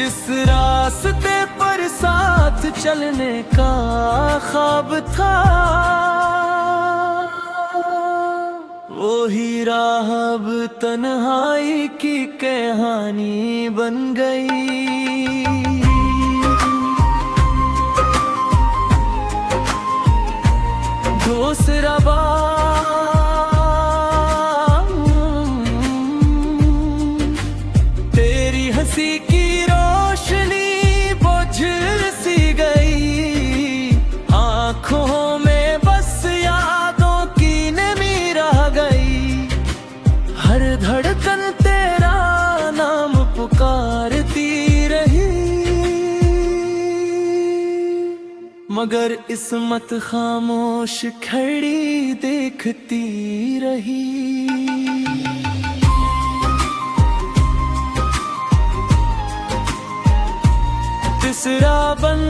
जिस रास्ते पर साथ चलने का ख्वाब था, वही राह अब तन्हाई की कहानी बन गई। दूसरा बार तेरी हंसी की रोशनी बुझ सी गई, आंखों में बस यादों की नमी रह गई। हर धड़कन तेरा नाम पुकारती रही, मगर किस्मत खामोश खड़ी देखती रही। तीसरा बन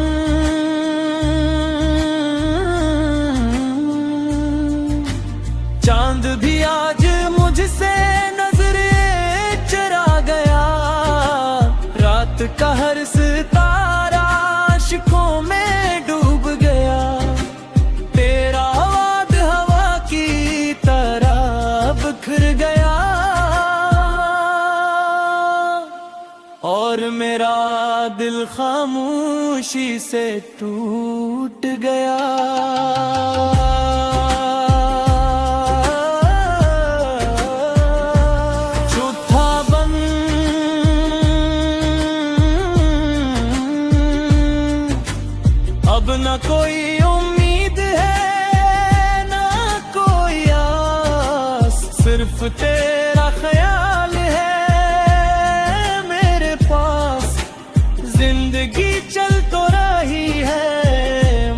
चांद भी आज मुझसे नजरें चरा गया, रात का हर सितारा आशिकों में डूब गया। तेरा वाद हवा की तरह बिखर गया, और मेरा दिल खामोशी से टूट गया। चौथा बन अब न कोई उम्मीद है न कोई आस, सिर्फ तेरा ख्याल है मेरे पास। जिंदगी चल तो रही है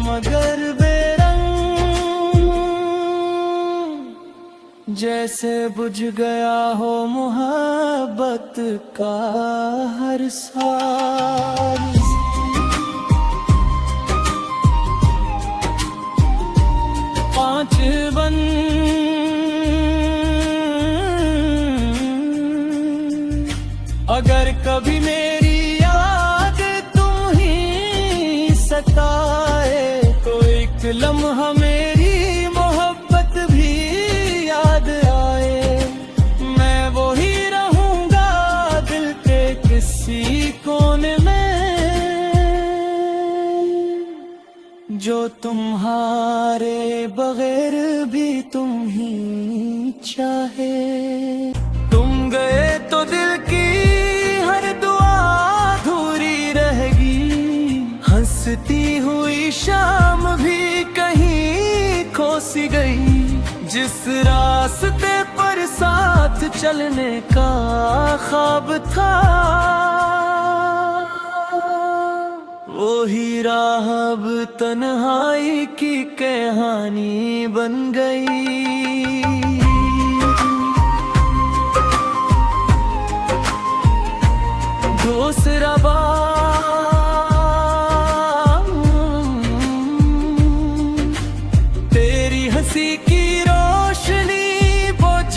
मगर बेरंग, जैसे बुझ गया हो मोहब्बत का हर साज। पांच बन अगर कभी मेरी याद तुम ही सताए, तो एक लम्हा मेरी मोहब्बत भी याद आए। मैं वो ही रहूंगा दिल के किसी कोने में, जो तुम्हारे बगैर भी तुम ही चाहे। तुम गए तो दिल की हर दुआ अधूरी रहेगी, हंसती हुई शाम भी कहीं खो सी गई। जिस रास्ते पर साथ चलने का ख्वाब था, वही राह अब तन्हाई की कहानी बन गई। दूसरा बार तेरी हंसी की रोशनी बुझ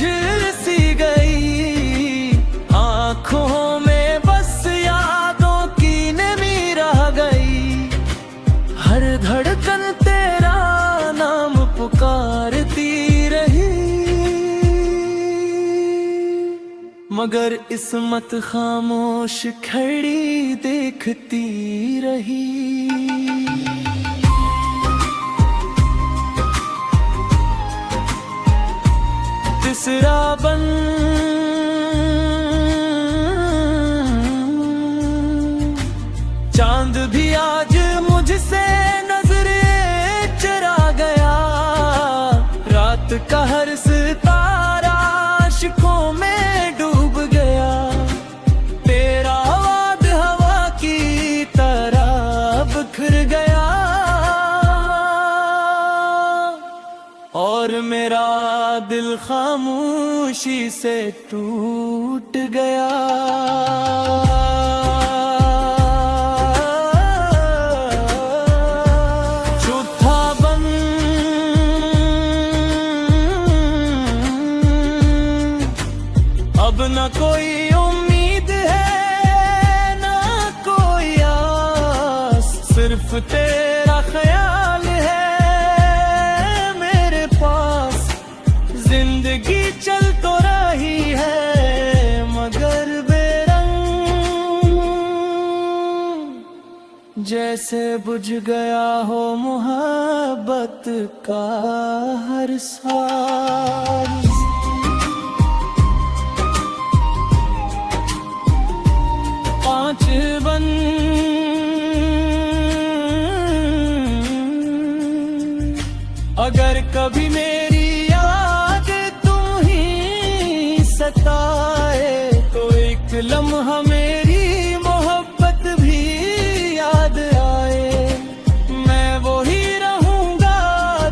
सी गई, आंखों में बस यादों की नमी रह गई। हर धड़कन तेरा नाम पुकारती रही, मगर किस्मत खामोश खड़ी देखती रही। तीसरा बन चांद भी आज मुझसे नजरें चरा गया, रात का हर सितारा आशिकों में डूब गया। तेरा वाद हवा की तरह बिखर गया, और मेरा दिल खामोशी से टूट गया। चौथा बन अब न कोई उम्मीद है न कोई सिर्फ तेरा ख्याल है मेरे पास। जिंदगी चल तो रही है मगर बेरंग, जैसे बुझ गया हो मोहब्बत का हर साज। पांच बन अगर कभी मेरी याद तुम ही सताए तो एक लम्हा मेरी मोहब्बत भी याद आए। मैं वो ही रहूंगा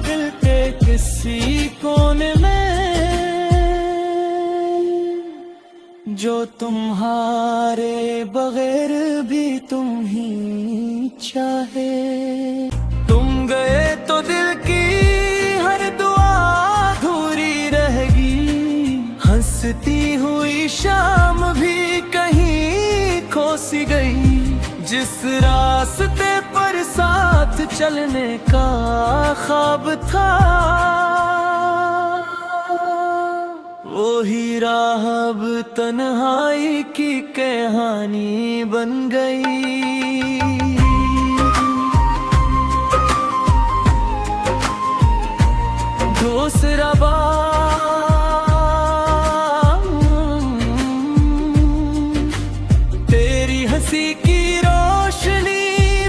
दिल के किसी कोने में जो तुम्हारे बगैर भी तुम ही चाहे। तुम गए तो दिल की हर दुआ अधूरी रहेगी, हंसती हुई शाम भी कहीं खो सी गई। जिस रास्ते पर साथ चलने का ख्वाब था वो ही राह अब तन्हाई की कहानी बन गई। दूसरा बार तेरी हंसी की रोशनी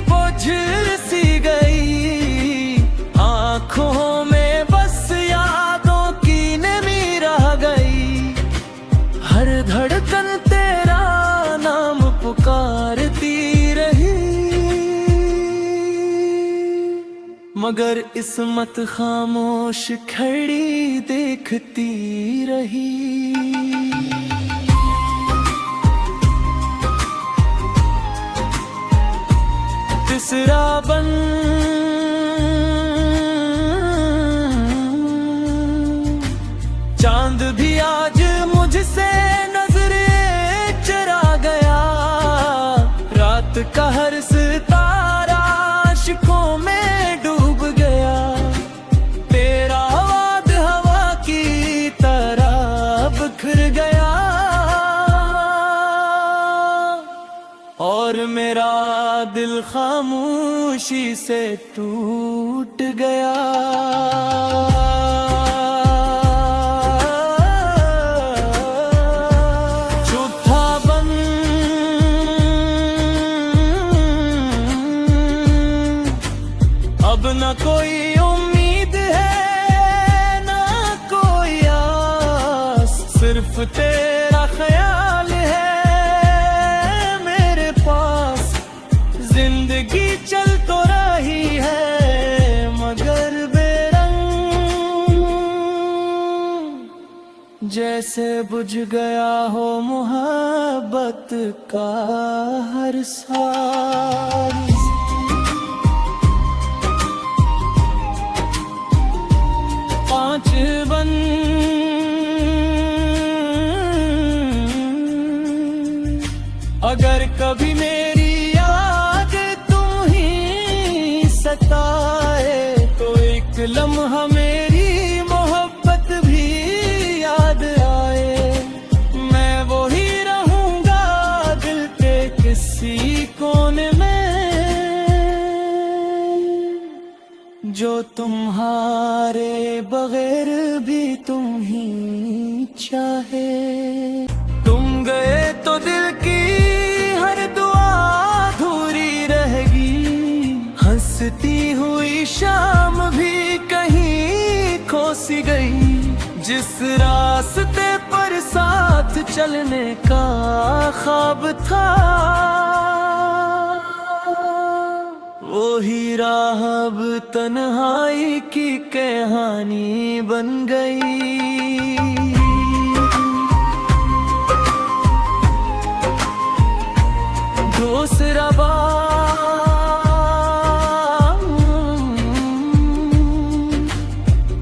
बुझ सी गई। आँखों में बस यादों की नमी रह गई। हर धड़कन तेरा नाम पुकारती रही मगर इस्मत खामोश खड़ी देखती रही। तीसरा बन चांद भी आज मुझसे नजरें चरा गया। रात का हर सितारा आशिकों में डूब गया। तेरा वाद हवा की तरह बिखर गया और मेरा दिल खामोशी से टूट गया। चौथा बन अब न कोई उम्मीद है न कोई आस। सिर्फ तेरा ख्याल है मेरे पास। जिंदगी चल तो रही है मगर बेरंग, जैसे बुझ गया हो मोहब्बत का हर साज। पांच बन अगर कभी मेरी याद तुम ही सताए तो एक लम्हा मेरी मोहब्बत भी याद आए। मैं वो ही रहूंगा दिल के किसी कोने में जो तुम्हारे बगैर भी तुम ही चाहे। तुम गए तो दिल की हर दुआ अधूरी रहेगी, हंसती हुई शाम भी कहीं खो सी गई। जिस रास्ते पर साथ चलने का ख्वाब था वो ही राह अब तन्हाई की कहानी बन गई। दूसरा बार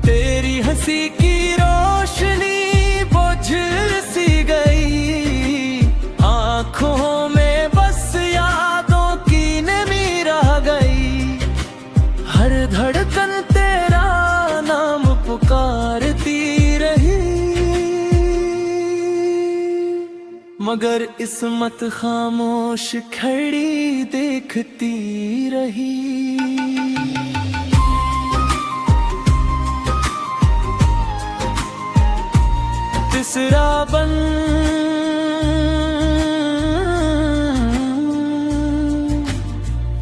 तेरी हंसी की रोशनी बुझ सी गई। आँखों में बस यादों की नमी रह गई। धड़कन तेरा नाम पुकारती रही, मगर इस्मत खामोश खड़ी देखती रही। तीसरा बन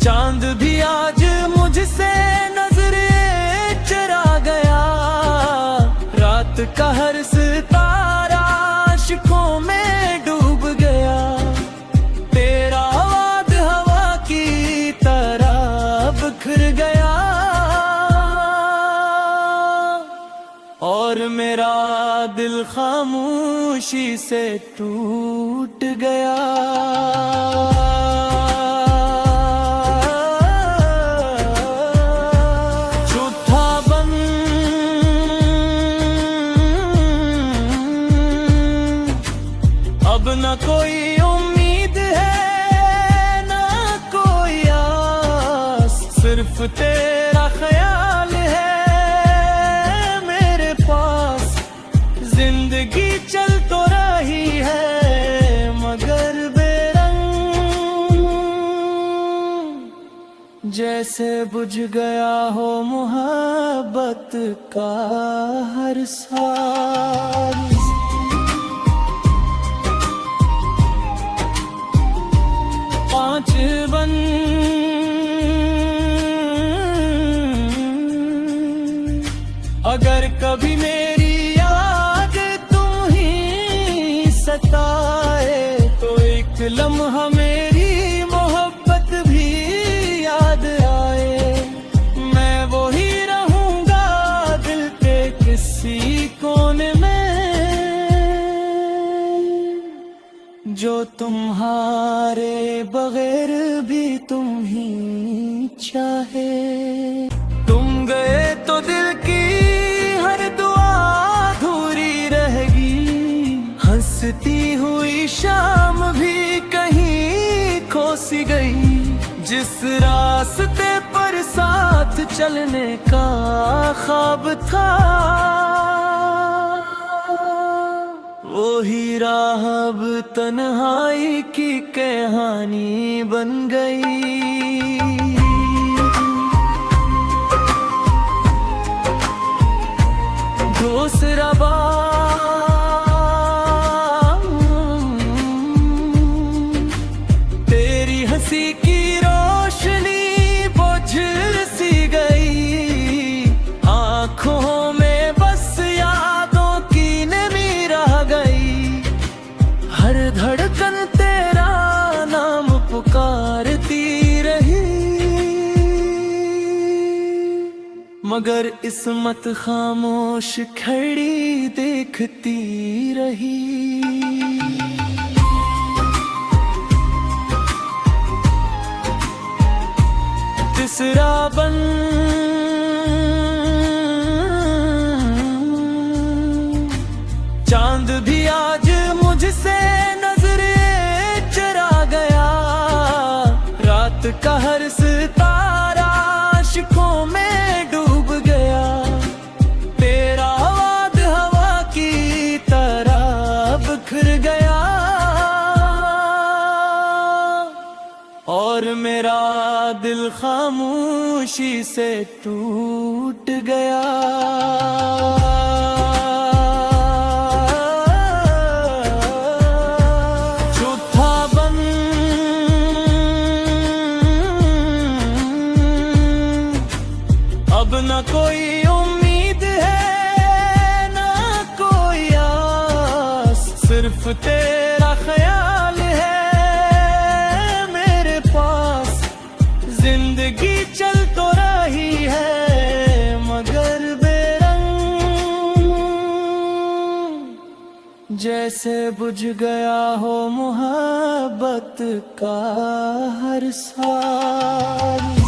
चांद भी आज मुझसे नजरें चुरा गया, रात का हर सितारा आशिकों में डूब गया। तेरा वाद हवा की तरह बिखर गया, और मेरा दिल खामोशी से टूट गया। अब न कोई उम्मीद है न कोई आस, सिर्फ तेरा ख्याल है मेरे पास। जिंदगी चल तो रही है मगर बेरंग, जैसे बुझ गया हो मोहब्बत का हर साज। पांच बन अगर कभी मेरी याद तुम ही सताए, तो एक लम्हा मेरी मोहब्बत भी याद आए। मैं वो ही रहूंगा दिल के किसी कोने में, जो तुम्हारे बगैर भी तुम ही चाहे। तुम गए तो दिल की हर दुआ अधूरी रहेगी, हंसती हुई शाम भी कहीं खो सी गई। जिस रास्ते पर साथ चलने का ख्वाब था, वही राह अब तन्हाई की कहानी बन गई। दूसरा बार तेरी हंसी की रोशनी बुझ सी गई, आँखों में बस यादों की नमी रह गई। हर धड़कन तेरा नाम पुकारती रही, मगर इस्मत खामोश खड़ी देखती रही। तीसरा बन चांद भी आज मुझसे नजरें चुरा गया, रात का हर सितारा आशिकों में डूब गया। तेरा वाद हवा की तरह बिखर गया, और मेरा दिल खामोशी से टूट गया। अब न कोई उम्मीद है न कोई आस, सिर्फ तेरा ख्याल है मेरे पास। जिंदगी चल तो रही है मगर बेरंग, जैसे बुझ गया हो मोहब्बत का हर साज।